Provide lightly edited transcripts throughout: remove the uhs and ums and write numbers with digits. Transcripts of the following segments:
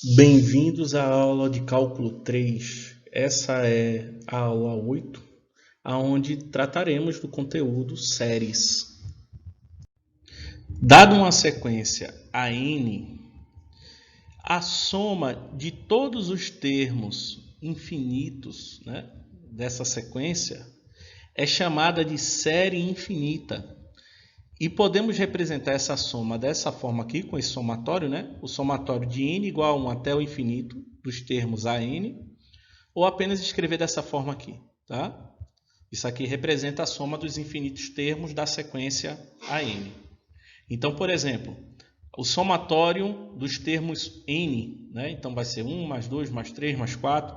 Bem-vindos à aula de Cálculo 3. Essa é a aula 8, onde trataremos do conteúdo séries. Dada uma sequência a n, a soma de todos os termos infinitos, dessa sequência é chamada de série infinita. E podemos representar essa soma dessa forma aqui, com esse somatório, o somatório de n igual a 1 até o infinito, dos termos a n, ou apenas escrever dessa forma aqui. Tá? Isso aqui representa a soma dos infinitos termos da sequência a n. Então, por exemplo, o somatório dos termos n, então vai ser 1, mais 2, mais 3, mais 4.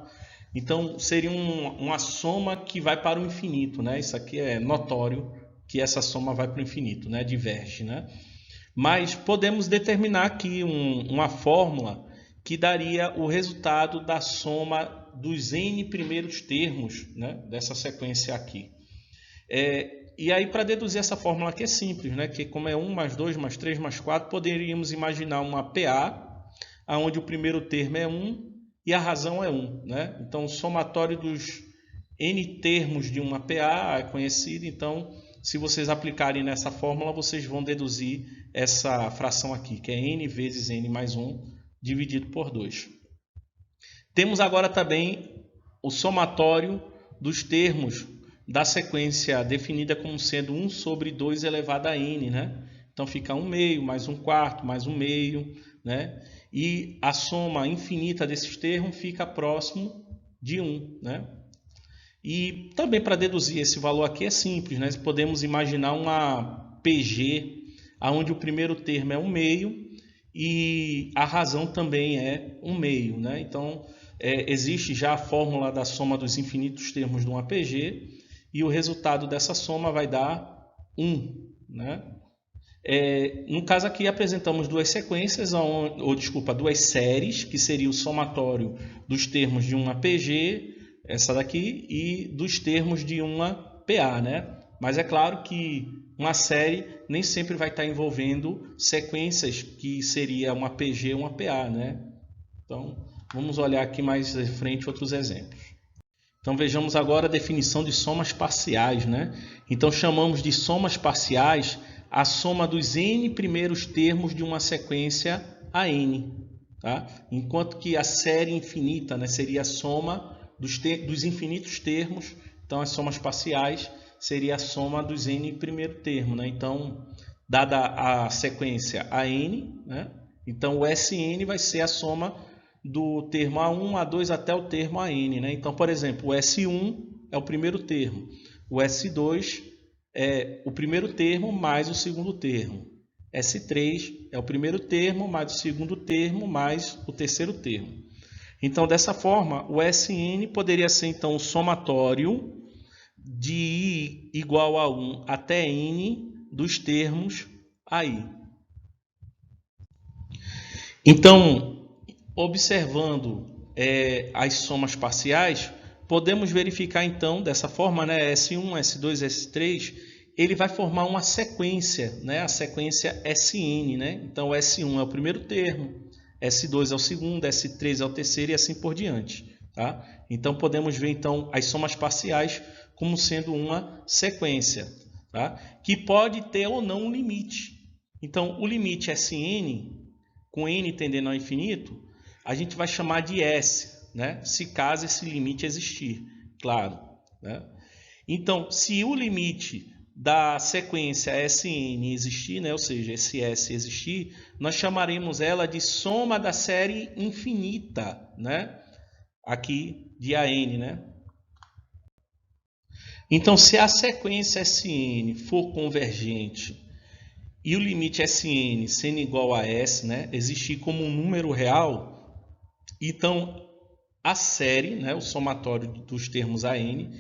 Então, seria uma soma que vai para o infinito. Isso aqui é notório, que essa soma vai para o infinito, diverge. Mas podemos determinar aqui uma fórmula que daria o resultado da soma dos n primeiros termos, dessa sequência aqui. E aí, para deduzir essa fórmula aqui é simples, que como é 1 mais 2 mais 3 mais 4, poderíamos imaginar uma PA, onde o primeiro termo é 1 e a razão é 1. Então, o somatório dos n termos de uma PA é conhecido, então se vocês aplicarem nessa fórmula, vocês vão deduzir essa fração aqui, que é n vezes n mais 1, dividido por 2. Temos agora também o somatório dos termos da sequência definida como sendo 1 sobre 2 elevado a n. Então fica 1 meio, mais 1 quarto, mais 1 meio. E a soma infinita desses termos fica próximo de 1. E também para deduzir esse valor aqui é simples, podemos imaginar uma PG, onde o primeiro termo é 1 meio e a razão também é 1 meio. Então, existe já a fórmula da soma dos infinitos termos de uma PG e o resultado dessa soma vai dar 1. No caso aqui apresentamos duas sequências, duas séries, que seria o somatório dos termos de uma PG, essa daqui, e dos termos de uma PA. Mas é claro que uma série nem sempre vai estar envolvendo sequências que seria uma PG ou uma PA. Então, vamos olhar aqui mais à frente outros exemplos. Então, vejamos agora a definição de somas parciais. Então, chamamos de somas parciais a soma dos n primeiros termos de uma sequência a n. Tá? Enquanto que a série infinita seria a soma dos infinitos termos. Então, as somas parciais seria a soma dos n primeiro termo. Então, dada a sequência a n, então o Sn vai ser a soma do termo A1, A2 até o termo AN. Então, por exemplo, o S1 é o primeiro termo, o S2 é o primeiro termo mais o segundo termo, S3 é o primeiro termo mais o segundo termo mais o terceiro termo. Então, dessa forma, o Sn poderia ser então o somatório de I igual a 1 até N dos termos AI. Então, observando as somas parciais, podemos verificar então dessa forma, S1, S2, S3, ele vai formar uma sequência, a sequência Sn. Então, S1 é o primeiro termo, S2 é o segundo, S3 é o terceiro e assim por diante. Tá? Então, podemos ver então as somas parciais como sendo uma sequência, tá? Que pode ter ou não um limite. Então, o limite Sn, com n tendendo ao infinito, a gente vai chamar de S, se caso esse limite existir, claro. Então, se o limite da sequência Sn existir, ou seja, esse S existir, nós chamaremos ela de soma da série infinita, aqui de AN. Então, se a sequência Sn for convergente e o limite Sn sendo igual a S, existir como um número real, então a série, o somatório dos termos AN,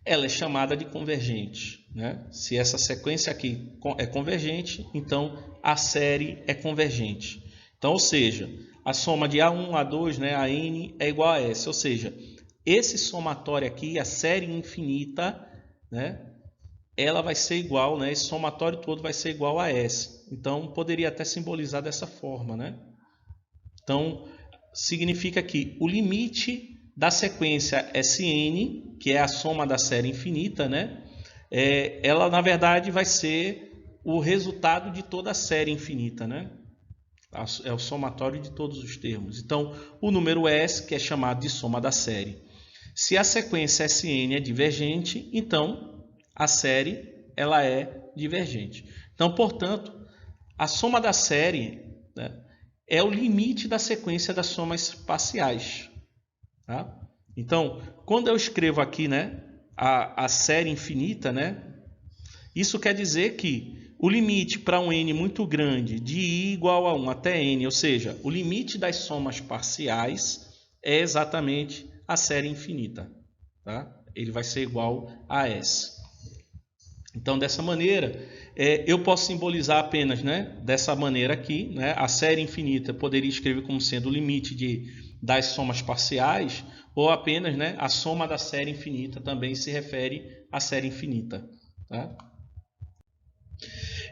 ela é chamada de convergente. Se essa sequência aqui é convergente, então a série é convergente. Então, ou seja, a soma de A1, A2, AN é igual a S. Ou seja, esse somatório aqui, a série infinita, ela vai ser igual, esse somatório todo vai ser igual a S. Então, poderia até simbolizar dessa forma. Então, significa que o limite da sequência Sn, que é a soma da série infinita, né? Ela na verdade vai ser o resultado de toda a série infinita, né? É o somatório de todos os termos. Então, o número S, que é chamado de soma da série. Se a sequência Sn é divergente, então a série ela é divergente. Então, portanto, a soma da série, né, é o limite da sequência das somas parciais. Tá? Então, quando eu escrevo aqui, né, a série infinita, né, isso quer dizer que o limite para um n muito grande de i igual a 1 até n, ou seja, o limite das somas parciais é exatamente a série infinita. Tá? Ele vai ser igual a S. Então, dessa maneira, eu posso simbolizar apenas, né, dessa maneira aqui, né, a série infinita eu poderia escrever como sendo o limite das somas parciais, ou apenas, né, a soma da série infinita também se refere à série infinita. Tá?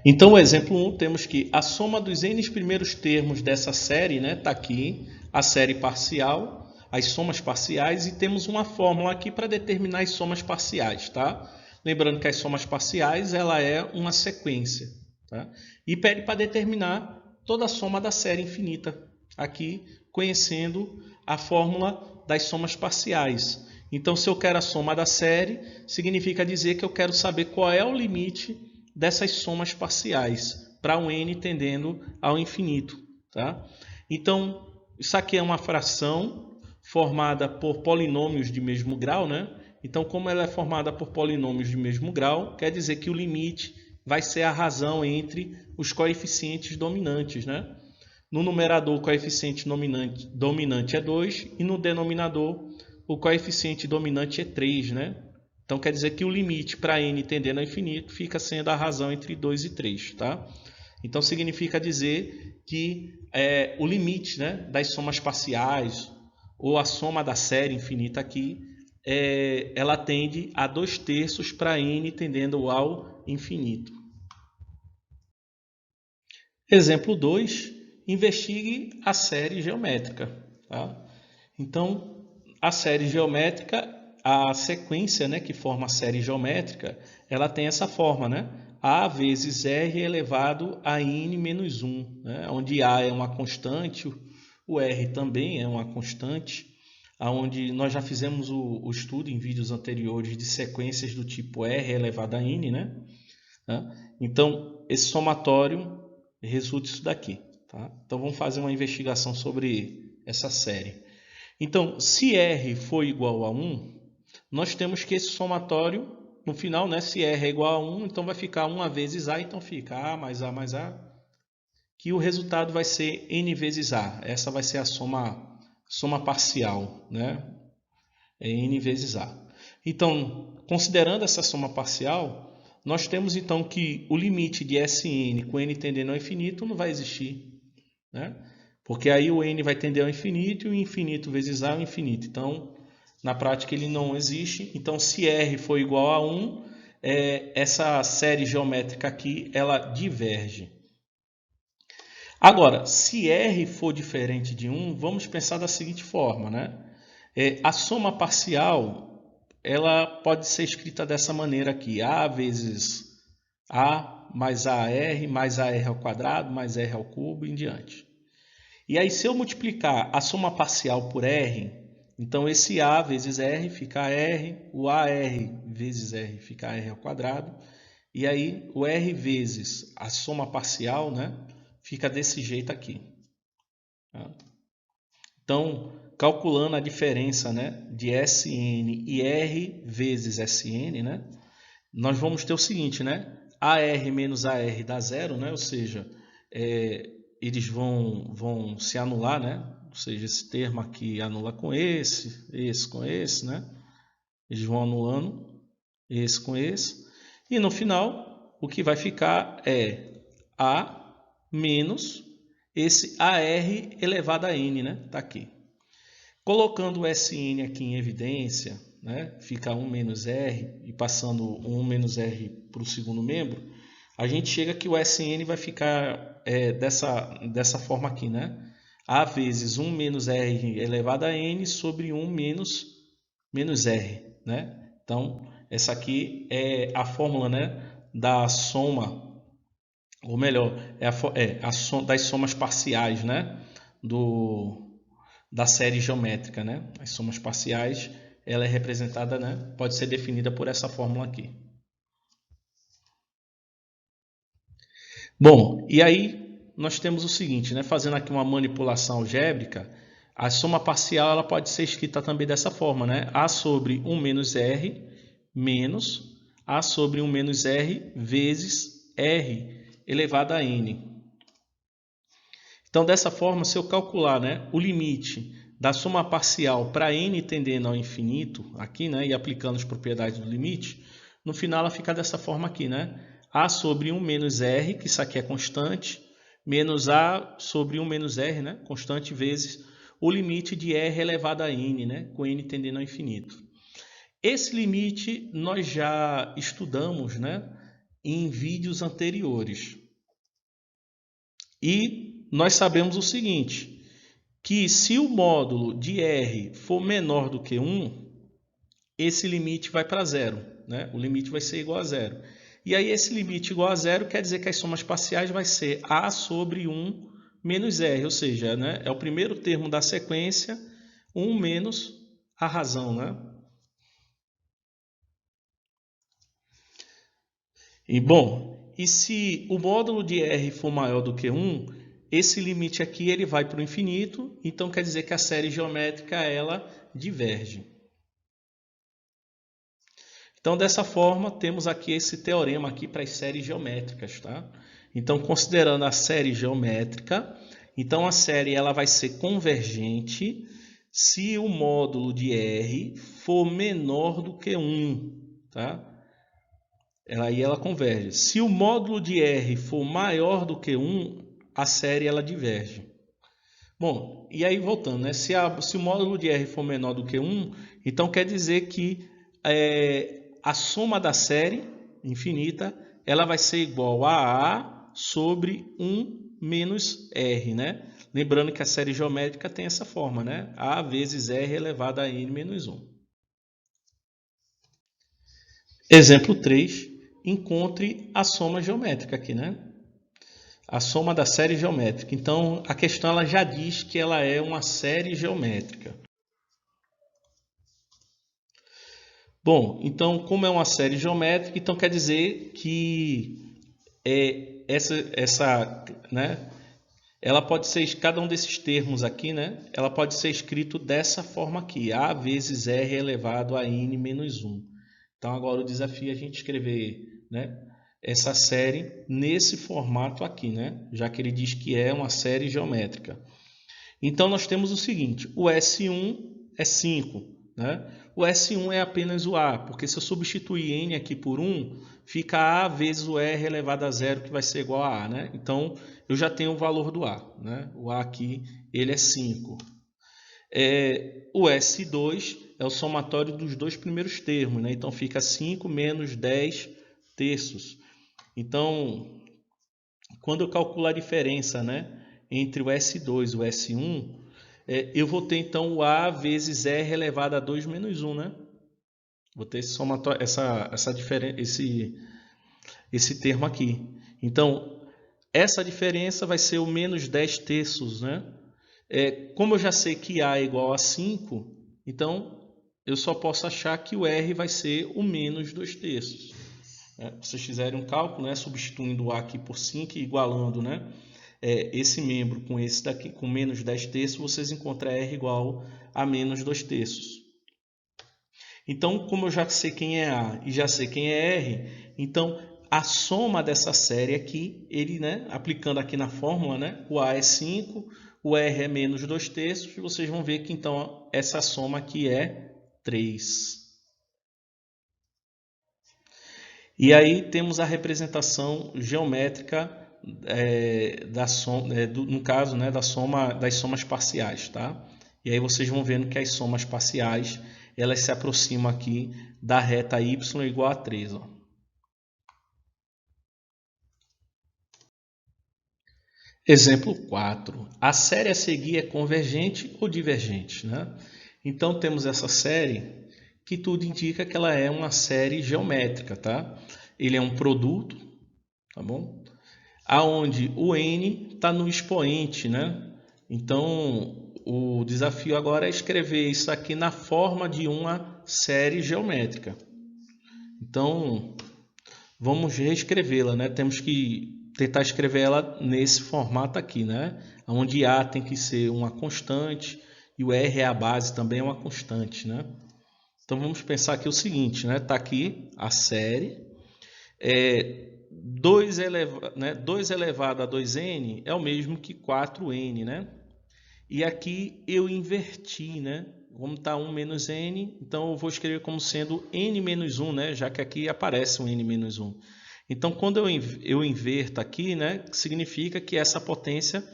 Então, o exemplo 1, temos que a soma dos n primeiros termos dessa série, né, está aqui, a série parcial, as somas parciais, e temos uma fórmula aqui para determinar as somas parciais. Tá? Lembrando que as somas parciais ela é uma sequência. Tá? E pede para determinar toda a soma da série infinita, aqui conhecendo a fórmula das somas parciais. Então, se eu quero a soma da série, significa dizer que eu quero saber qual é o limite dessas somas parciais para um n tendendo ao infinito. Tá? Então, isso aqui é uma fração formada por polinômios de mesmo grau, né? Então, como ela é formada por polinômios de mesmo grau, quer dizer que o limite vai ser a razão entre os coeficientes dominantes, né? No numerador, o coeficiente dominante é 2 e no denominador, o coeficiente dominante é 3, né? Então, quer dizer que o limite para n tendendo ao infinito fica sendo a razão entre 2 e 3. Tá? Então, significa dizer que o limite, né, das somas parciais ou a soma da série infinita aqui, ela tende a 2/3 para n tendendo ao infinito. Exemplo 2. Investigue a série geométrica. Tá? Então, a série geométrica, a sequência, né, que forma a série geométrica, ela tem essa forma, né? A vezes R elevado a n menos 1, né? Onde A é uma constante, o R também é uma constante, onde nós já fizemos o estudo em vídeos anteriores de sequências do tipo R elevado a n, né? Então, esse somatório resulta isso daqui. Tá? Então, vamos fazer uma investigação sobre essa série. Então, se R for igual a 1, nós temos que esse somatório, no final, né, se R é igual a 1, então vai ficar 1 vezes A, então fica A mais A mais A, que o resultado vai ser N vezes A. Essa vai ser a soma parcial, né? É N vezes A. Então, considerando essa soma parcial, nós temos então que o limite de Sn com n tendendo ao infinito não vai existir, né? Porque aí o n vai tender ao infinito e o infinito vezes a é o infinito. Então, na prática ele não existe. Então, se R for igual a 1, essa série geométrica aqui, ela diverge. Agora, se R for diferente de 1, vamos pensar da seguinte forma, né? A soma parcial, ela pode ser escrita dessa maneira aqui. A vezes A mais AR mais AR ao quadrado mais R ao cubo e em diante. E aí, se eu multiplicar a soma parcial por R, então esse A vezes R fica R, o AR vezes R fica R ao quadrado, e aí o R vezes a soma parcial, né, fica desse jeito aqui. Então, calculando a diferença, né, de Sn e R vezes Sn, né, nós vamos ter o seguinte, né, AR menos AR dá zero, né, ou seja, eles vão se anular, né? Ou seja, esse termo aqui anula com esse com esse, né? Eles vão anulando esse com esse. E no final, o que vai ficar é A menos esse AR elevado a N, né? Tá aqui. Colocando o Sn aqui em evidência, né? Fica 1 menos R e passando 1 menos R para o segundo membro, a gente chega que o Sn vai ficar dessa forma aqui, né? A vezes 1 menos R elevado a N sobre 1 menos R, né? Então, essa aqui é a fórmula, né, da soma, ou melhor, das somas parciais, né, da série geométrica, né? As somas parciais, ela é representada, né, pode ser definida por essa fórmula aqui. Bom, e aí nós temos o seguinte, né, fazendo aqui uma manipulação algébrica, a soma parcial ela pode ser escrita também dessa forma, né? A sobre 1 menos R menos A sobre 1 menos R vezes R elevado a N. Então, dessa forma, se eu calcular, né, o limite da soma parcial para N tendendo ao infinito, aqui, né, e aplicando as propriedades do limite, no final ela fica dessa forma aqui, né? A sobre 1 menos R, que isso aqui é constante, menos A sobre 1 menos R, né, constante, vezes o limite de R elevado a N, né, com N tendendo ao infinito. Esse limite nós já estudamos, né, em vídeos anteriores. E nós sabemos o seguinte, que se o módulo de R for menor do que 1, esse limite vai para zero, né? O limite vai ser igual a zero. E aí esse limite igual a zero quer dizer que as somas parciais vai ser A sobre 1 menos R, ou seja, né, é o primeiro termo da sequência, 1 menos a razão, né? E bom, e se o módulo de R for maior do que 1, esse limite aqui ele vai para o infinito, então quer dizer que a série geométrica ela diverge. Então, dessa forma, temos aqui esse teorema aqui para as séries geométricas, tá? Então, considerando a série geométrica, então a série ela vai ser convergente se o módulo de R for menor do que 1, tá? Aí ela converge. Se o módulo de R for maior do que 1, a série ela diverge. Bom, e aí voltando, né? Se o módulo de R for menor do que 1, então quer dizer que a soma da série infinita ela vai ser igual a A sobre 1 menos R, né? Lembrando que a série geométrica tem essa forma, né? A vezes R elevado a N menos 1. Exemplo 3, encontre a soma geométrica aqui, né? A soma da série geométrica. Então, a questão ela já diz que ela é uma série geométrica. Bom, então, como é uma série geométrica, então quer dizer que né? Ela pode ser, cada um desses termos aqui, né? Ela pode ser escrito dessa forma aqui, A vezes R elevado a N menos 1. Então, agora o desafio é a gente escrever, né, essa série nesse formato aqui, né? Já que ele diz que é uma série geométrica. Então, nós temos o seguinte, o S1 é 5, né? O S1 é apenas o A, porque se eu substituir N aqui por 1, fica A vezes o R elevado a zero, que vai ser igual a A, né? Então, eu já tenho o valor do A, né? O A aqui, ele é 5. O S2 é o somatório dos dois primeiros termos, né? Então, fica 5 menos 10 terços. Então, quando eu calculo a diferença, né, entre o S2 e o S1, eu vou ter então o A vezes R elevado a 2 menos 1, né? Vou ter esse termo aqui. Então, essa diferença vai ser o menos 10 terços, né? Como eu já sei que A é igual a 5, então eu só posso achar que o R vai ser o menos 2 terços. Se vocês fizerem um cálculo, né, substituindo o A aqui por 5 e igualando, né, esse membro com esse daqui, com menos 10 terços, vocês encontram R igual a menos 2 terços. Então, como eu já sei quem é A e já sei quem é R, então a soma dessa série aqui, né, aplicando aqui na fórmula, né, o A é 5, o R é menos 2 terços, e vocês vão ver que então essa soma aqui é 3. E aí temos a representação geométrica no caso, né, das somas parciais, tá? E aí vocês vão vendo que as somas parciais elas se aproximam aqui da reta y igual a 3. Ó. Exemplo 4. A série a seguir é convergente ou divergente, né? Então temos essa série que tudo indica que ela é uma série geométrica, tá? Ele é um produto, tá bom? Aonde o n está no expoente, né? Então o desafio agora é escrever isso aqui na forma de uma série geométrica. Então vamos reescrevê-la, né? Temos que tentar escrever ela nesse formato aqui, né? Onde A tem que ser uma constante e o R é a base, também é uma constante, né? Então vamos pensar aqui o seguinte, né? Tá aqui a série, 2 elevado a 2n é o mesmo que 4n, né? E aqui eu inverti, né? Como está 1 menos n, então eu vou escrever como sendo n menos 1, né? Já que aqui aparece um n menos 1. Então, quando eu inverto aqui, né? Significa que essa potência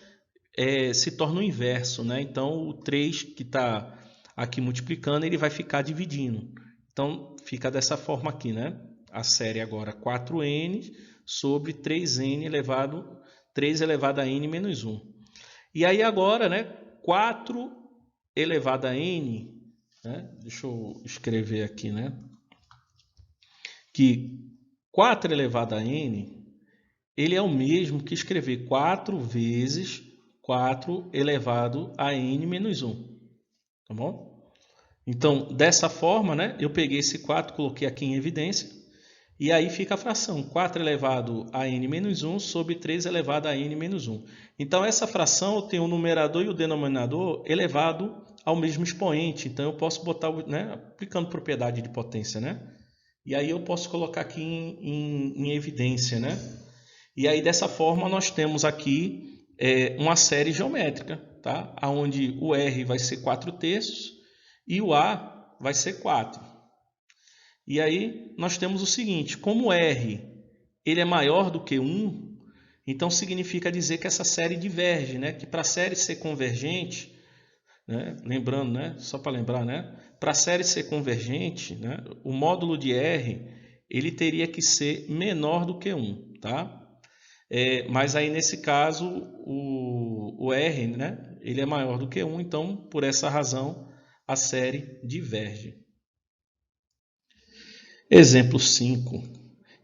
se torna o inverso, né? Então, o 3 que está aqui multiplicando, ele vai ficar dividindo. Então, fica dessa forma aqui, né? A série agora 4n sobre 3n elevado, 3 elevado a n menos 1. E aí agora, né? 4 elevado a n, né? Deixa eu escrever aqui, né? Que 4 elevado a n, ele é o mesmo que escrever 4 vezes 4 elevado a n menos 1. Tá bom? Então, dessa forma, né? Eu peguei esse 4, coloquei aqui em evidência. E aí fica a fração 4 elevado a n menos 1 sobre 3 elevado a n menos 1. Então, essa fração tem o numerador e o denominador elevado ao mesmo expoente. Então, eu posso botar, né, aplicando propriedade de potência, né? E aí eu posso colocar aqui em evidência, né? E aí, dessa forma, nós temos aqui uma série geométrica, tá? Onde o R vai ser 4/3 e o A vai ser 4. E aí nós temos o seguinte, como R ele é maior do que 1, então significa dizer que essa série diverge, né? Que para a série ser convergente, né? Lembrando, né? Só para lembrar, né? Para a série ser convergente, né? O módulo de R ele teria que ser menor do que 1, tá? Mas aí nesse caso o R, né? Ele é maior do que 1, então por essa razão a série diverge. Exemplo 5.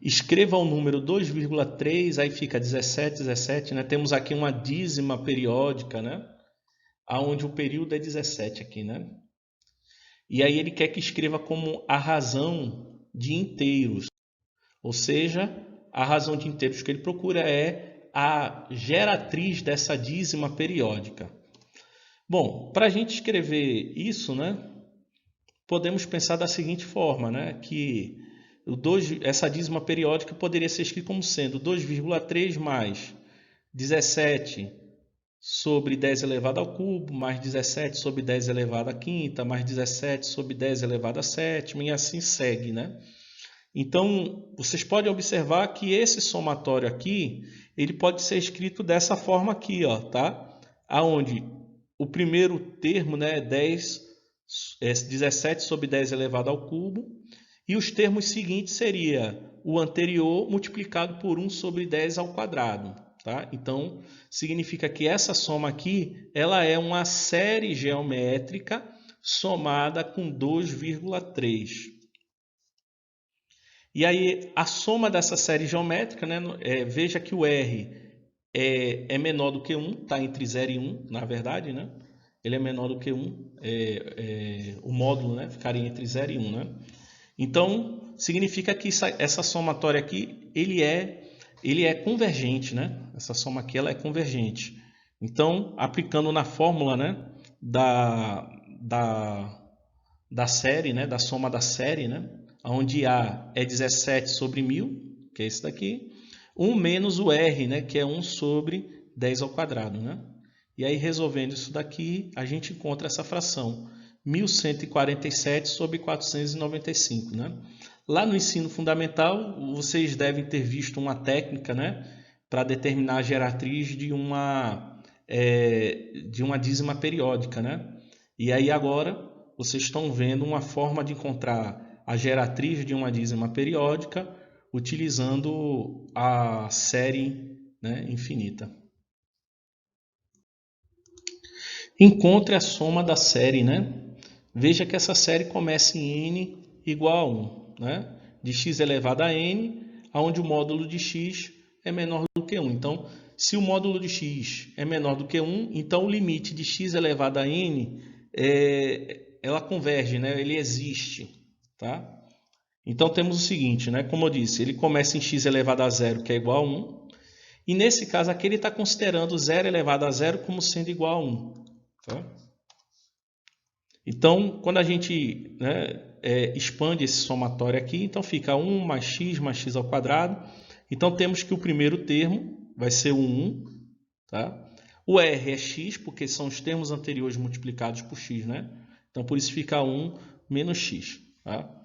Escreva o número 2,3, aí fica 17, 17, né? Temos aqui uma dízima periódica, né? Onde o período é 17 aqui, né? E aí ele quer que escreva como a razão de inteiros. Ou seja, a razão de inteiros que ele procura é a geratriz dessa dízima periódica. Bom, para a gente escrever isso, né? Podemos pensar da seguinte forma, né? Que essa dízima periódica poderia ser escrita como sendo 2,3 mais 17 sobre 10 elevado ao cubo, mais 17 sobre 10 elevado à quinta, mais 17 sobre 10 elevado à sétima, e assim segue, né? Então, vocês podem observar que esse somatório aqui, ele pode ser escrito dessa forma aqui, ó, tá? Aonde o primeiro termo, né, é 17 sobre 10 elevado ao cubo, e os termos seguintes seria o anterior multiplicado por 1 sobre 10 ao quadrado, tá? Então, significa que essa soma aqui, ela é uma série geométrica somada com 2,3. E aí, a soma dessa série geométrica, né, veja que o R é menor do que 1, está entre 0 e 1, na verdade, né? Ele é menor do que 1, o módulo, né, ficaria entre 0 e 1, né? Então, significa que essa somatória aqui, ele é convergente, né? Essa soma aqui ela é convergente. Então, aplicando na fórmula, né, da série, né, da soma da série, né, onde A é 17 sobre 1000, que é esse daqui, 1 menos o R, né, que é 1 sobre 10 ao quadrado, né? E aí, resolvendo isso daqui, a gente encontra essa fração, 1147 sobre 495, né? Lá no ensino fundamental, vocês devem ter visto uma técnica, né, para determinar a geratriz de uma dízima periódica, né? E aí agora vocês estão vendo uma forma de encontrar a geratriz de uma dízima periódica utilizando a série, né, infinita. encontre a soma da série, né? Veja que essa série começa em n igual a 1, né? De x elevado a n, onde o módulo de x é menor do que 1. Então, se o módulo de x é menor do que 1, então o limite de x elevado a n, ela converge, né? Ele existe, tá? Então, temos o seguinte, né? Como eu disse, ele começa em x elevado a 0, que é igual a 1. E nesse caso aqui, ele está considerando 0 elevado a 0 como sendo igual a 1. Tá? Então, quando a gente, né, expande esse somatório aqui, então fica 1 mais x ao quadrado. Então, temos que o primeiro termo vai ser o 1. Tá? O r é x, porque são os termos anteriores multiplicados por x. Né? Então, por isso fica 1 menos x. Tá?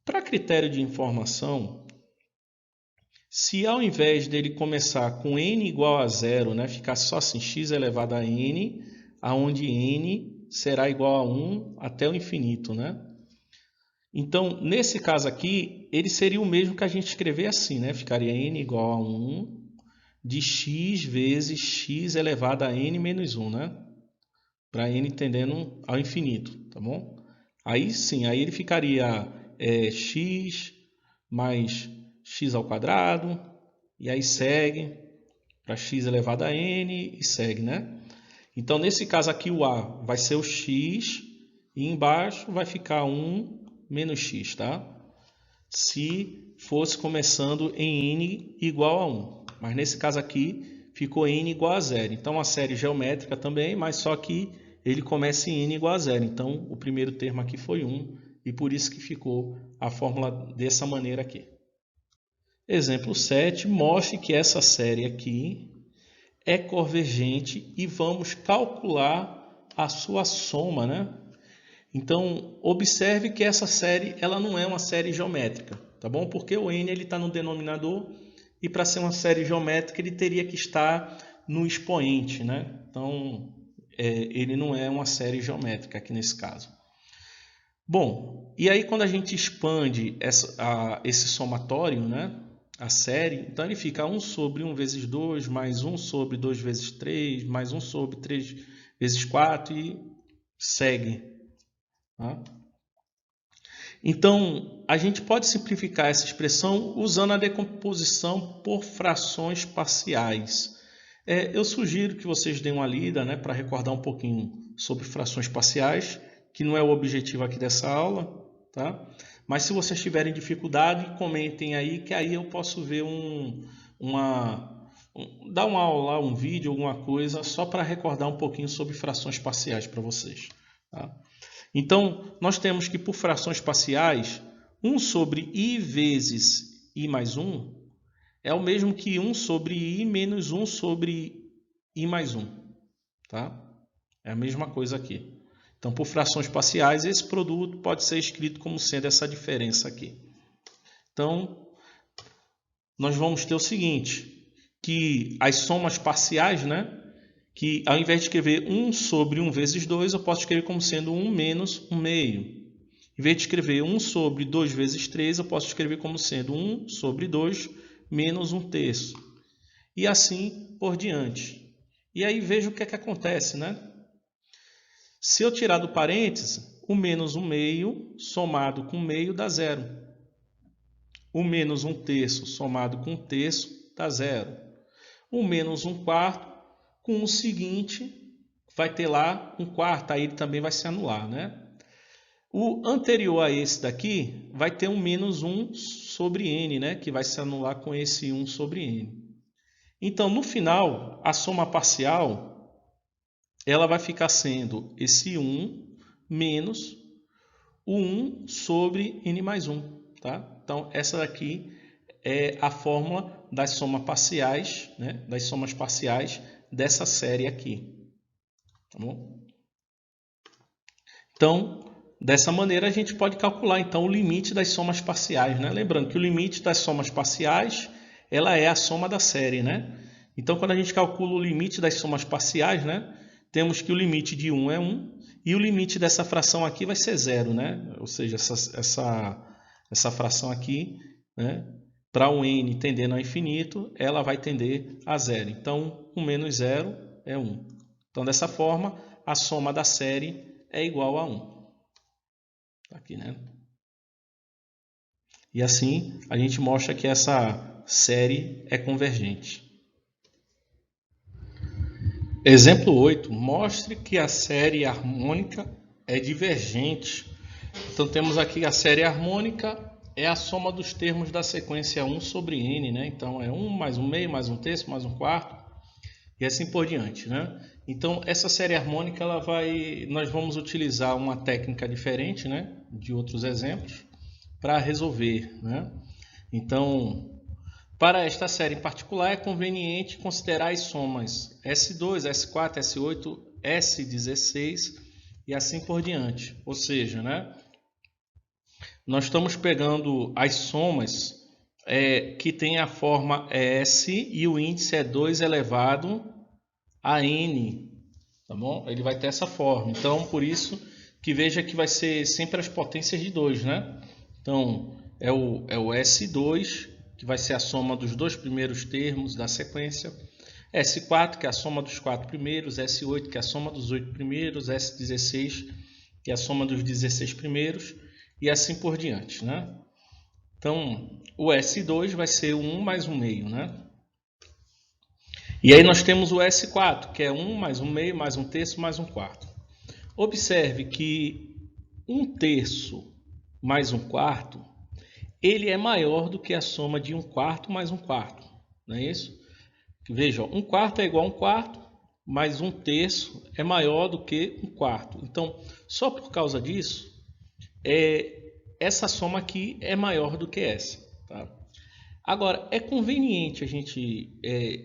Para critério de informação, se ao invés dele começar com n igual a 0, né, ficar só assim, x elevado a n, aonde n será igual a 1 até o infinito, né? Então, nesse caso aqui, ele seria o mesmo que a gente escrever assim, né? Ficaria n igual a 1 de x vezes x elevado a n menos 1, né? Para n tendendo ao infinito, tá bom? Aí sim, aí ele ficaria x mais x ao quadrado, e aí segue para x elevado a n e segue, né? Então, nesse caso aqui, o a vai ser o x e embaixo vai ficar 1 menos x, tá? Se fosse começando em n igual a 1. Mas nesse caso aqui, ficou n igual a 0. Então, a série geométrica também, mas só que ele começa em n igual a 0. Então, o primeiro termo aqui foi 1 e por isso que ficou a fórmula dessa maneira aqui. Exemplo 7, mostre que essa série aqui é convergente e vamos calcular a sua soma, né? Então, observe que essa série ela não é uma série geométrica, tá bom? Porque o n está no denominador e para ser uma série geométrica ele teria que estar no expoente, né? Então, ele não é uma série geométrica aqui nesse caso. Bom, e aí quando a gente expande esse somatório, né? A série, então ele fica 1 sobre 1 vezes 2, mais 1 sobre 2 vezes 3, mais 1 sobre 3 vezes 4 e segue. Tá? Então, a gente pode simplificar essa expressão usando a decomposição por frações parciais. Eu sugiro que vocês deem uma lida, né, para recordar um pouquinho sobre frações parciais, que não é o objetivo aqui dessa aula, tá? Mas se vocês tiverem dificuldade, comentem aí, que aí eu posso ver dar uma aula, um vídeo, alguma coisa, só para recordar um pouquinho sobre frações parciais para vocês. Tá? Então, nós temos que por frações parciais, 1 sobre i vezes i mais 1 é o mesmo que 1 sobre i menos 1 sobre i mais 1. Tá? É a mesma coisa aqui. Então, por frações parciais, esse produto pode ser escrito como sendo essa diferença aqui. Então, nós vamos ter o seguinte, que as somas parciais, né? Que ao invés de escrever 1 sobre 1 vezes 2, eu posso escrever como sendo 1 menos 1 meio. Em vez de escrever 1 sobre 2 vezes 3, eu posso escrever como sendo 1 sobre 2 menos 1 terço. E assim por diante. E aí veja o que é que acontece, né? Se eu tirar do parênteses, o menos 1 meio somado com 1 meio dá 0. O menos 1 terço somado com 1 terço dá 0. O menos 1 quarto com o seguinte vai ter lá 1 quarto, aí ele também vai se anular, né? O anterior a esse daqui vai ter um menos 1 sobre n, né? Que vai se anular com esse 1 sobre n. Então, no final, a soma parcial ela vai ficar sendo esse 1 menos o 1 sobre n mais 1. Tá? Então, essa daqui é a fórmula das somas parciais, né? Das somas parciais dessa série aqui. Tá bom? Então, dessa maneira, a gente pode calcular então, o limite das somas parciais. Né? Lembrando que o limite das somas parciais ela é a soma da série. Né? Então, quando a gente calcula o limite das somas parciais, né? Temos que o limite de 1 é 1 e o limite dessa fração aqui vai ser 0. Né? Ou seja, essa fração aqui, né? Para um n tendendo ao infinito, ela vai tender a 0. Então, 1 menos 0 é 1. Então, dessa forma, a soma da série é igual a 1. Aqui, né? E assim a gente mostra que essa série é convergente. Exemplo 8. Mostre que a série harmônica é divergente. Então temos aqui a série harmônica é a soma dos termos da sequência 1 sobre n, né? Então é 1 mais 1 meio, mais 1 terço, mais 1 quarto, e assim por diante, né? Então essa série harmônica nós vamos utilizar uma técnica diferente, né? De outros exemplos para resolver, né? Então, para esta série em particular é conveniente considerar as somas S2, S4, S8, S16 e assim por diante. Ou seja, né? Nós estamos pegando as somas que tem a forma S e o índice é 2 elevado a N, tá bom? Ele vai ter essa forma. Então, por isso que veja que vai ser sempre as potências de 2, né? Então, é o S2, que vai ser a soma dos dois primeiros termos da sequência. S4, que é a soma dos 4 primeiros. S8, que é a soma dos 8 primeiros. S16, que é a soma dos 16 primeiros. E assim por diante, né? Então, o S2 vai ser o 1 mais 1 meio, né? E aí nós temos o S4, que é 1 mais 1 meio, mais 1 terço, mais 1 quarto. Observe que 1 terço mais 1 quarto, ele é maior do que a soma de 1 quarto mais 1 quarto, não é isso? Veja, 1 quarto é igual a 1 quarto, mais 1 terço é maior do que 1 quarto. Então, só por causa disso, essa soma aqui é maior do que essa, tá? Agora, é conveniente a gente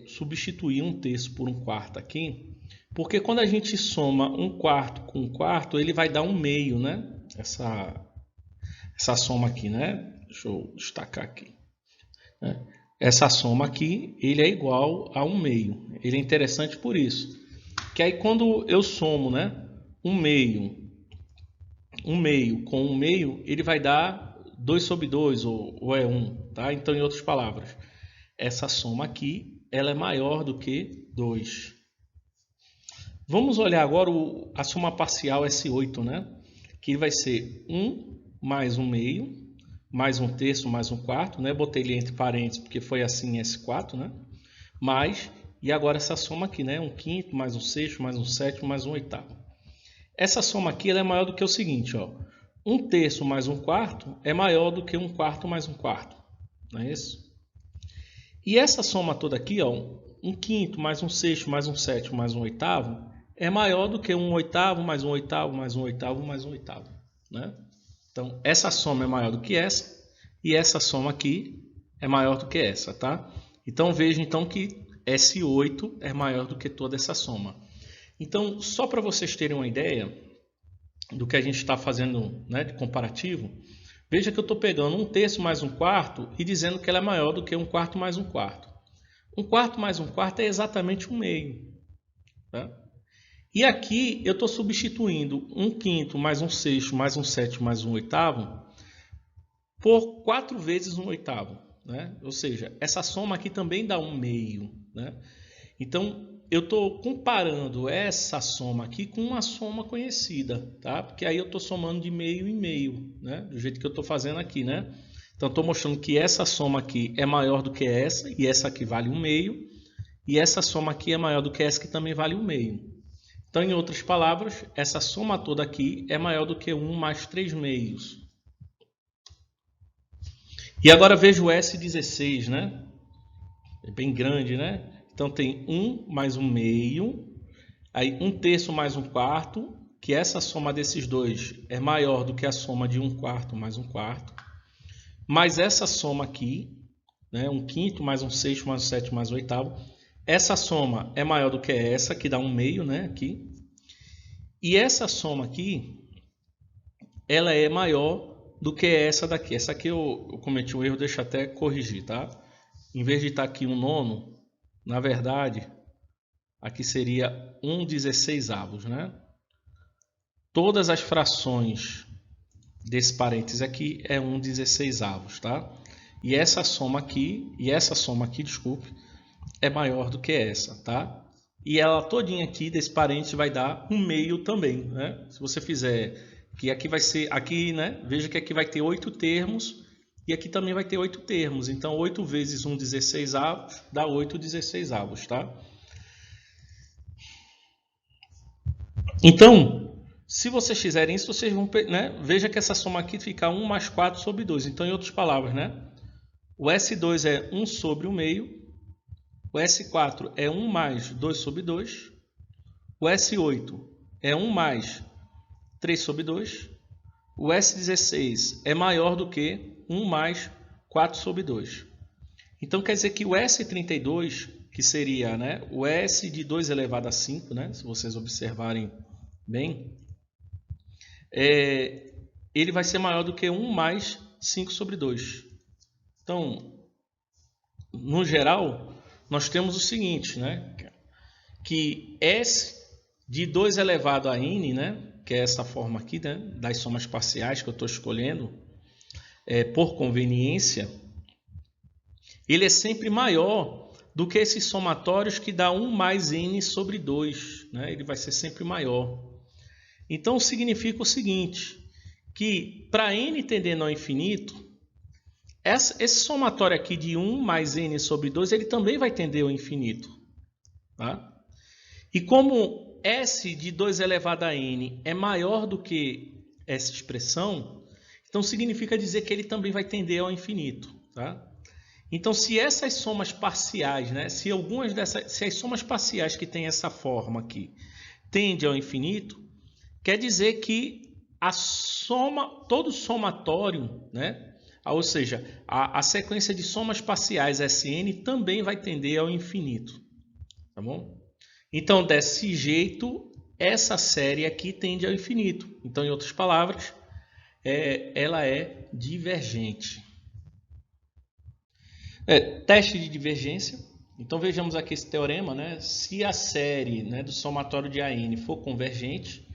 substituir 1 terço por 1 quarto aqui, porque quando a gente soma 1 quarto com 1 quarto, ele vai dar 1 meio, né? Essa soma aqui, né? Deixa eu destacar aqui, né? Essa soma aqui, ele é igual a 1 meio. Ele é interessante por isso. Que aí quando eu somo, né? 1 meio com 1 meio, ele vai dar 2 sobre 2, ou é 1, tá? Então, em outras palavras, essa soma aqui, ela é maior do que 2. Vamos olhar agora a soma parcial S8, né? Que vai ser 1 mais 1 meio, mais 1 terço, mais 1 quarto, né? Botei ele entre parênteses porque foi assim S4, né? Mais, e agora essa soma aqui, né? 1 quinto, mais 1 sexto, mais 1 sétimo, mais 1 oitavo. Essa soma aqui ela é maior do que o seguinte, ó. 1 terço mais 1 quarto é maior do que 1 quarto mais 1 quarto, não é isso? E essa soma toda aqui, ó, 1 quinto mais 1 sexto, mais 1 sétimo, mais 1 oitavo, é maior do que 1 oitavo, mais 1 oitavo, mais 1 oitavo, mais 1 oitavo, né? Então, essa soma é maior do que essa, e essa soma aqui é maior do que essa, tá? Então, veja então que S8 é maior do que toda essa soma. Então, só para vocês terem uma ideia do que a gente está fazendo, né, de comparativo, veja que eu estou pegando 1 terço mais 1 quarto e dizendo que ela é maior do que 1 quarto mais 1 quarto. 1 quarto mais 1 quarto é exatamente 1 meio, tá? E aqui eu estou substituindo 1 quinto mais 1 sexto mais 1 sétimo mais 1 oitavo por 4 vezes 1 oitavo, né? Ou seja, essa soma aqui também dá 1 meio, né? Então, eu estou comparando essa soma aqui com uma soma conhecida, tá? Porque aí eu estou somando de meio em meio, né? Do jeito que eu estou fazendo aqui, né? Então, estou mostrando que essa soma aqui é maior do que essa, e essa aqui vale 1 meio, e essa soma aqui é maior do que essa, que também vale 1 meio. Então, em outras palavras, essa soma toda aqui é maior do que 1 mais 3 meios. E agora veja o S16, né? É bem grande, né? Então, tem 1 mais 1 meio, aí 1 terço mais 1 quarto, que essa soma desses dois é maior do que a soma de 1 quarto mais 1 quarto, mais essa soma aqui, né? 1 quinto mais 1 sexto mais 1 sétimo mais 1 oitavo. Essa soma é maior do que essa, que dá 1 meio, né? Aqui. E essa soma aqui, ela é maior do que essa daqui. Essa aqui eu cometi um erro, deixa eu até corrigir, tá? Em vez de estar aqui 1 nono, na verdade, aqui seria 1/16avos, né? Todas as frações desse parênteses aqui é 1/16avos, tá? E essa soma aqui, desculpe, é maior do que essa, tá? e ela todinha aqui desse parênteses vai dar um meio também, né? Se você fizer, que aqui vai ser, aqui, né? Veja que aqui vai ter 8 termos e aqui também vai ter 8 termos. Então 8 vezes 1 16avos dá 8 16avos, tá? Então, se vocês fizerem isso, vocês vão, né? Veja que essa soma aqui fica 1 mais 4 sobre 2. Então, em outras palavras, né? O S2 é 1 sobre o meio. O S4 é 1 mais 2 sobre 2. O S8 é 1 mais 3 sobre 2. O S16 é maior do que 1 mais 4 sobre 2. Então, quer dizer que o S32, que seria, né, o S de 2 elevado a 5, né, se vocês observarem bem, ele vai ser maior do que 1 mais 5 sobre 2. Então, no geral, nós temos o seguinte, né, que S de 2 elevado a N, né, que é essa forma aqui, né, das somas parciais que eu estou escolhendo, por conveniência, ele é sempre maior do que esses somatórios que dá 1 mais N sobre 2. Né? Ele vai ser sempre maior. Então, significa o seguinte, que para N tendendo ao infinito, esse somatório aqui de 1 mais N sobre 2, ele também vai tender ao infinito. Tá? E como S de 2 elevado a N é maior do que essa expressão, então significa dizer que ele também vai tender ao infinito. Tá? Então, se essas somas parciais, né, se as somas parciais que têm essa forma aqui tendem ao infinito, quer dizer que a soma, todo somatório, né, ou seja, a sequência de somas parciais Sn também vai tender ao infinito. Tá bom? Então, desse jeito, essa série aqui tende ao infinito. Então, em outras palavras, ela é divergente. Teste de divergência. Então vejamos aqui esse teorema, né? Se a série, né, do somatório de AN for convergente,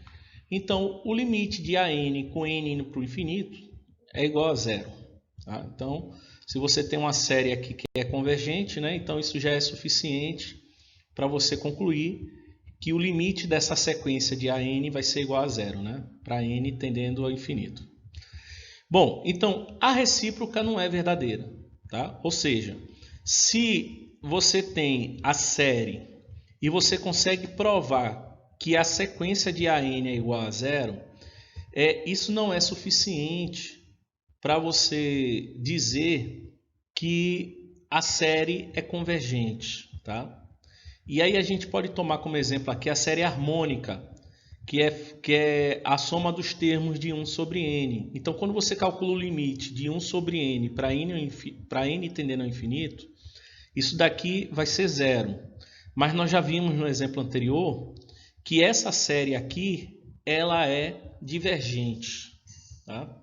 então o limite de AN com N indo para o infinito é igual a zero. Tá? Então, se você tem uma série aqui que é convergente, né, então isso já é suficiente para você concluir que o limite dessa sequência de AN vai ser igual a zero, né? Para N tendendo ao infinito. Bom, então a recíproca não é verdadeira. Tá? Ou seja, se você tem a série e você consegue provar que a sequência de AN é igual a zero, isso não é suficiente para você dizer que a série é convergente. Tá? E aí a gente pode tomar como exemplo aqui a série harmônica, que é a soma dos termos de 1 sobre n. Então, quando você calcula o limite de 1 sobre n para n tendendo ao infinito, isso daqui vai ser zero. Mas nós já vimos no exemplo anterior que essa série aqui ela é divergente. Tá?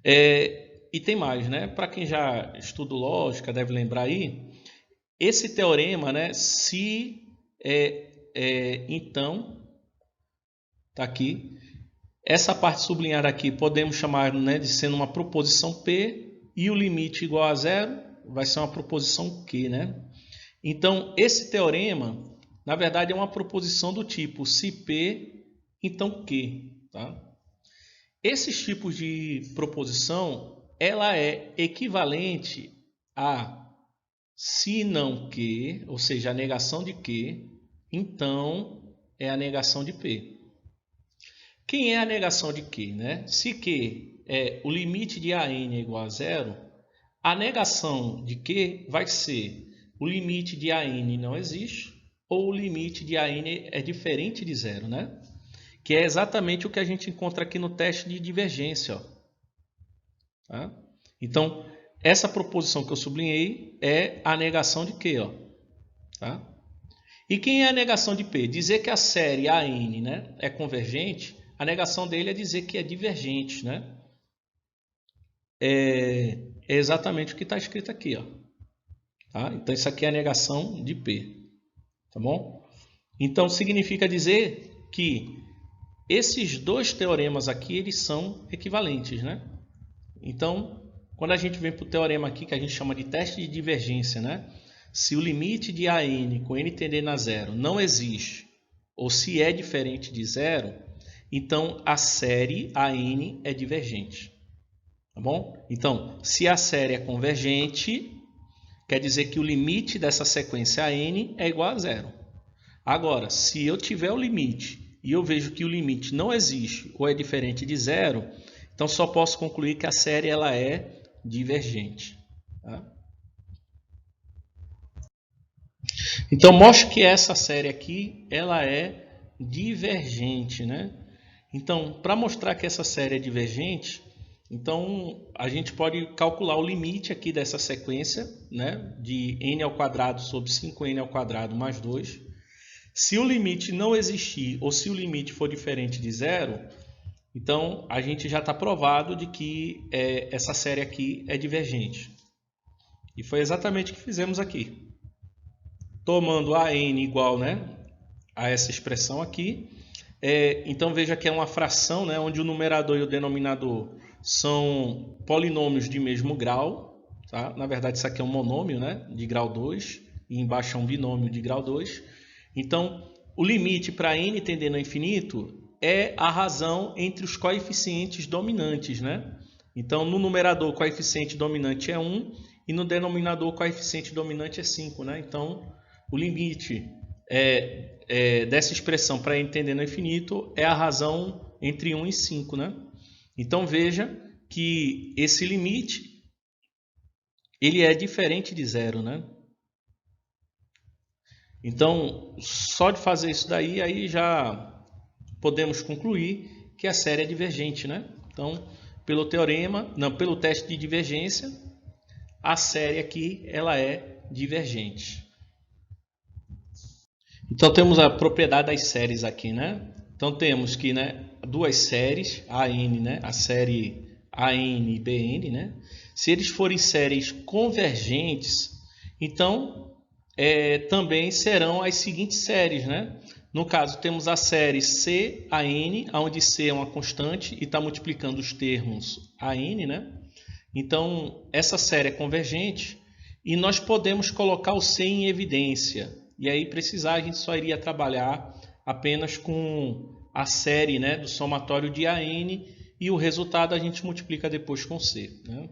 E tem mais, né? Para quem já estuda lógica, deve lembrar aí, esse teorema, né, se então... Tá aqui. Essa parte sublinhada aqui podemos chamar, né, de sendo uma proposição P e o limite igual a zero vai ser uma proposição Q. Né? Então, esse teorema, na verdade, é uma proposição do tipo se P, então Q. Tá? Esses tipos de proposição, ela é equivalente a se não Q, ou seja, a negação de Q, então é a negação de P. Quem é a negação de Q? Né? Se Q é o limite de AN é igual a zero, a negação de Q vai ser o limite de AN não existe ou o limite de AN é diferente de zero, né? Que é exatamente o que a gente encontra aqui no teste de divergência. Ó. Tá? Então, essa proposição que eu sublinhei é a negação de Q. Ó. Tá? E quem é a negação de P? Dizer que a série AN, né, é convergente. A negação dele é dizer que é divergente, né? É exatamente o que está escrito aqui, ó. Tá? Então, isso aqui é a negação de P. Tá bom? Então, significa dizer que esses dois teoremas aqui, eles são equivalentes, né? Então, quando a gente vem para o teorema aqui, que a gente chama de teste de divergência, né? se o limite de AN com n tendendo a zero não existe, ou se é diferente de zero, então a série AN é divergente. Tá bom? Então, se a série é convergente, quer dizer que o limite dessa sequência AN é igual a zero. Agora, se eu tiver o limite e eu vejo que o limite não existe ou é diferente de zero, então só posso concluir que a série ela é divergente. Tá? Então, mostre que essa série aqui ela é divergente, né? Então, para mostrar que essa série é divergente, então a gente pode calcular o limite aqui dessa sequência, né, de n ao quadrado sobre 5n ao quadrado mais 2. Se o limite não existir ou se o limite for diferente de zero, então a gente já está provado de que essa série aqui é divergente. E foi exatamente o que fizemos aqui. Tomando a n igual, né, a essa expressão aqui, então veja que é uma fração, né, onde o numerador e o denominador são polinômios de mesmo grau. Tá? Na verdade, isso aqui é um monômio, né, de grau 2, e embaixo é um binômio de grau 2. Então, o limite para n tendendo ao infinito é a razão entre os coeficientes dominantes. Né? Então, no numerador, o coeficiente dominante é 1 e no denominador, o coeficiente dominante é 5. Né? Então, o limite dessa expressão para n tendendo ao infinito é a razão entre 1 e 5. Né? Então, veja que esse limite ele é diferente de zero. Né? Então, só de fazer isso daí, aí já podemos concluir que a série é divergente. Né? Então, pelo teste de divergência, a série aqui ela é divergente. Então, temos a propriedade das séries aqui, né? Então, temos que, né, duas séries, AN, né, a série AN e BN, né? Se eles forem séries convergentes, então também serão as seguintes séries, né? No caso, temos a série CAN, onde C é uma constante e está multiplicando os termos AN, né? Então, essa série é convergente e nós podemos colocar o C em evidência. E aí, precisar, a gente só iria trabalhar apenas com a série, né, do somatório de AN e o resultado a gente multiplica depois com C. Né?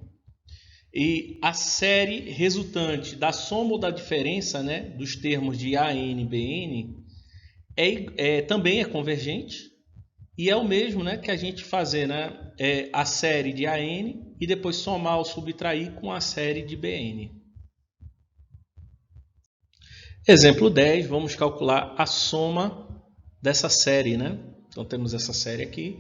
E a série resultante da soma ou da diferença, né, dos termos de AN e BN também é convergente e é o mesmo, né, que a gente fazer, né, a série de AN e depois somar ou subtrair com a série de BN. Exemplo 10, vamos calcular a soma dessa série, né? Então temos essa série aqui.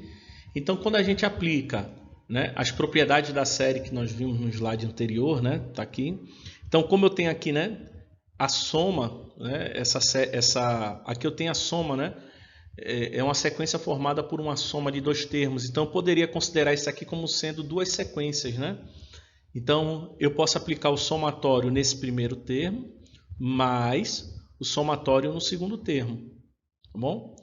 Então quando a gente aplica, né, as propriedades da série que nós vimos no slide anterior, né, tá aqui. Então como eu tenho aqui, né, a soma, né, aqui eu tenho a soma, né? É uma sequência formada por uma soma de dois termos. Então eu poderia considerar isso aqui como sendo duas sequências, né? Então eu posso aplicar o somatório nesse primeiro termo mais o somatório no segundo termo, tá bom?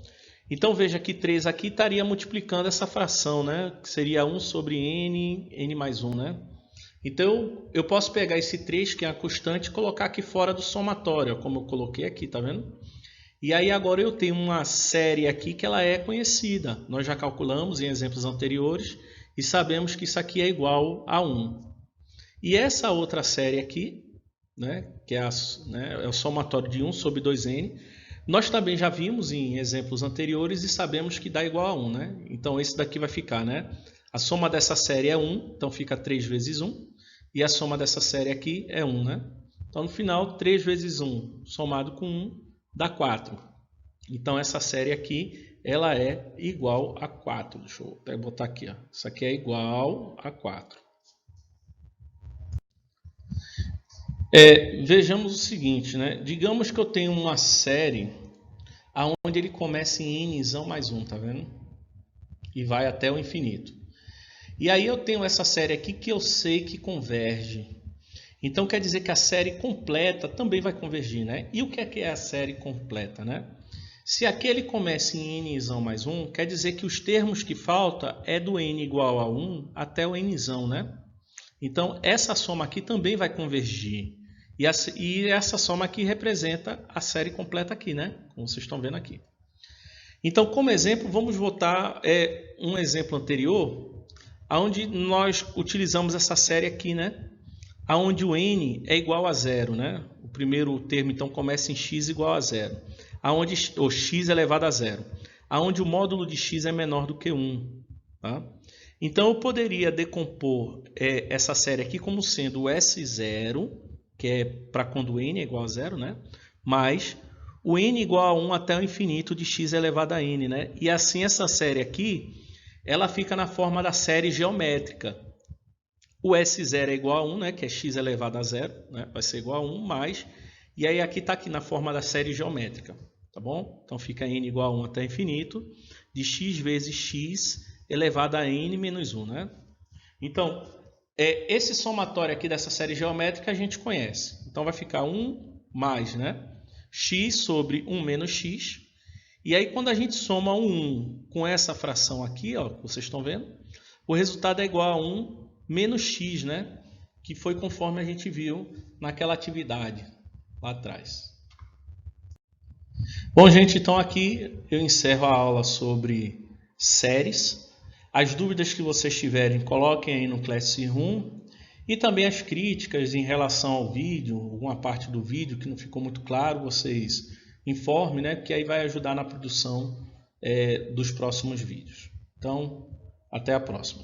Então veja que 3 aqui estaria multiplicando essa fração, né? Que seria 1 sobre n mais 1, né? Então eu posso pegar esse 3, que é a constante, e colocar aqui fora do somatório, como eu coloquei aqui, tá vendo? E aí agora eu tenho uma série aqui que ela é conhecida. Nós já calculamos em exemplos anteriores e sabemos que isso aqui é igual a 1. E essa outra série aqui, né, que é o somatório de 1 sobre 2n, nós também já vimos em exemplos anteriores e sabemos que dá igual a 1. Né? Então esse daqui vai ficar, né? A soma dessa série é 1, então fica 3 vezes 1. E a soma dessa série aqui é 1. Né? Então no final, 3 vezes 1 somado com 1 dá 4. Então essa série aqui ela é igual a 4. Deixa eu até botar aqui. Ó. Isso aqui é igual a 4. Vejamos o seguinte, né? Digamos que eu tenho uma série onde ele começa em n mais 1, tá vendo? E vai até o infinito. E aí eu tenho essa série aqui que eu sei que converge. Então quer dizer que a série completa também vai convergir, né? E o que é a série completa, né? Se aquele começa em n mais 1, quer dizer que os termos que faltam é do n igual a 1 até o n, né? Então essa soma aqui também vai convergir. E essa soma aqui representa a série completa aqui, né? Como vocês estão vendo aqui. Então, como exemplo, vamos voltar um exemplo anterior, onde nós utilizamos essa série aqui, né? Onde o n é igual a zero, né? O primeiro termo, então, começa em x igual a zero. Onde o x elevado a zero. Onde o módulo de x é menor do que 1. Tá? Então, eu poderia decompor essa série aqui como sendo o S0, que é para quando n é igual a zero, né? Mais o n igual a 1 até o infinito de x elevado a n, né? E assim essa série aqui, ela fica na forma da série geométrica. O S0 é igual a 1, né? Que é x elevado a zero, né? Vai ser igual a 1 mais... E aí aqui está aqui na forma da série geométrica, tá bom? Então fica n igual a 1 até infinito de x vezes x elevado a n menos 1, né? Então, esse somatório aqui dessa série geométrica a gente conhece. Então vai ficar 1 mais, né? X sobre 1 menos x. E aí quando a gente soma o 1 com essa fração aqui, ó, que vocês estão vendo, o resultado é igual a 1 menos x, né? Que foi conforme a gente viu naquela atividade lá atrás. Bom, gente, então aqui eu encerro a aula sobre séries. As dúvidas que vocês tiverem, coloquem aí no Classroom. E também as críticas em relação ao vídeo, alguma parte do vídeo que não ficou muito claro, vocês informem, né? Que aí vai ajudar na produção dos próximos vídeos. Então, até a próxima.